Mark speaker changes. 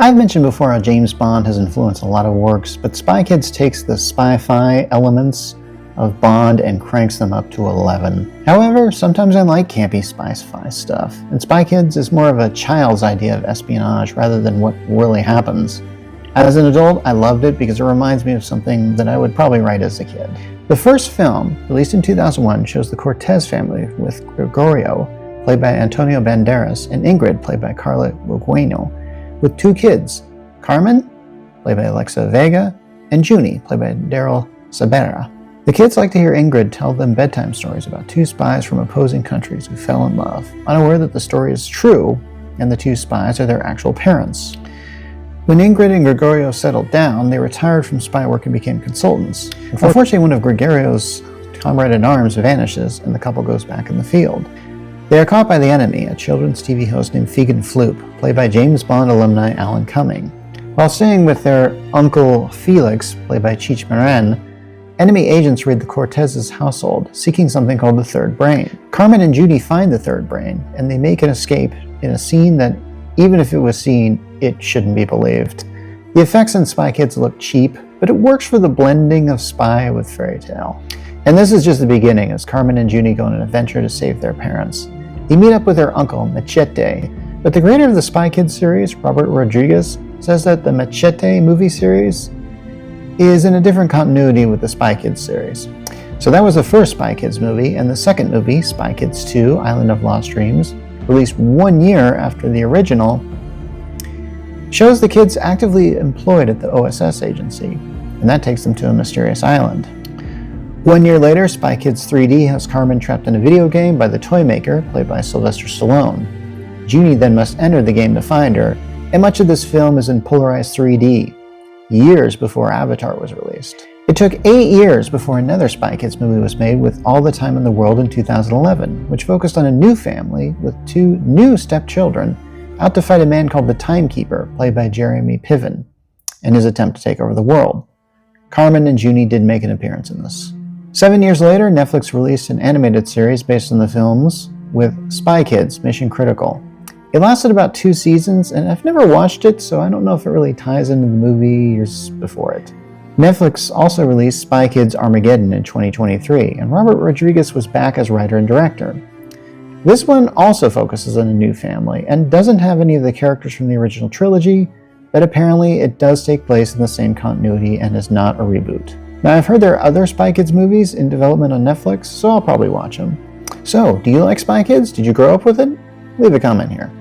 Speaker 1: I've mentioned before how James Bond has influenced a lot of works, but Spy Kids takes the spy-fi elements of Bond and cranks them up to 11. However, sometimes I like campy spy-fi stuff, and Spy Kids is more of a child's idea of espionage rather than what really happens. As an adult, I loved it because it reminds me of something that I would probably write as a kid. The first film, released in 2001, shows the Cortez family with Gregorio, played by Antonio Banderas, and Ingrid, played by Carla Gugino, with two kids, Carmen, played by Alexa Vega, and Junie, played by Daryl Sabera. The kids like to hear Ingrid tell them bedtime stories about two spies from opposing countries who fell in love, unaware that the story is true and the two spies are their actual parents. When Ingrid and Gregorio settled down, they retired from spy work and became consultants. Unfortunately, one of Gregorio's comrade-in-arms vanishes and the couple goes back in the field. They are caught by the enemy, a children's TV host named Fegan Floop, played by James Bond alumni Alan Cumming. While staying with their uncle Felix, played by Cheech Marin, enemy agents raid the Cortez's household, seeking something called the Third Brain. Carmen and Judy find the Third Brain, and they make an escape in a scene that, even if it was seen, it shouldn't be believed. The effects in Spy Kids look cheap, but it works for the blending of spy with fairy tale. And this is just the beginning, as Carmen and Judy go on an adventure to save their parents. They meet up with their uncle, Machete, but the creator of the Spy Kids series, Robert Rodriguez, says that the Machete movie series is in a different continuity with the Spy Kids series. So that was the first Spy Kids movie, and the second movie, Spy Kids 2, Island of Lost Dreams, released 1 year after the original, shows the kids actively employed at the OSS agency, and that takes them to a mysterious island. 1 year later, Spy Kids 3D has Carmen trapped in a video game by the toy maker, played by Sylvester Stallone. Junie then must enter the game to find her, and much of this film is in polarized 3D, years before Avatar was released. It took 8 years before another Spy Kids movie was made with All the Time in the World in 2011, which focused on a new family with two new stepchildren out to fight a man called the Timekeeper, played by Jeremy Piven, in his attempt to take over the world. Carmen and Junie did make an appearance in this. 7 years later, Netflix released an animated series based on the films with Spy Kids Mission Critical. It lasted about 2 seasons, and I've never watched it, so I don't know if it really ties into the movie years before it. Netflix also released Spy Kids Armageddon in 2023, and Robert Rodriguez was back as writer and director. This one also focuses on a new family, and doesn't have any of the characters from the original trilogy, but apparently it does take place in the same continuity and is not a reboot. Now, I've heard there are other Spy Kids movies in development on Netflix, so I'll probably watch them. So, do you like Spy Kids? Did you grow up with it? Leave a comment here.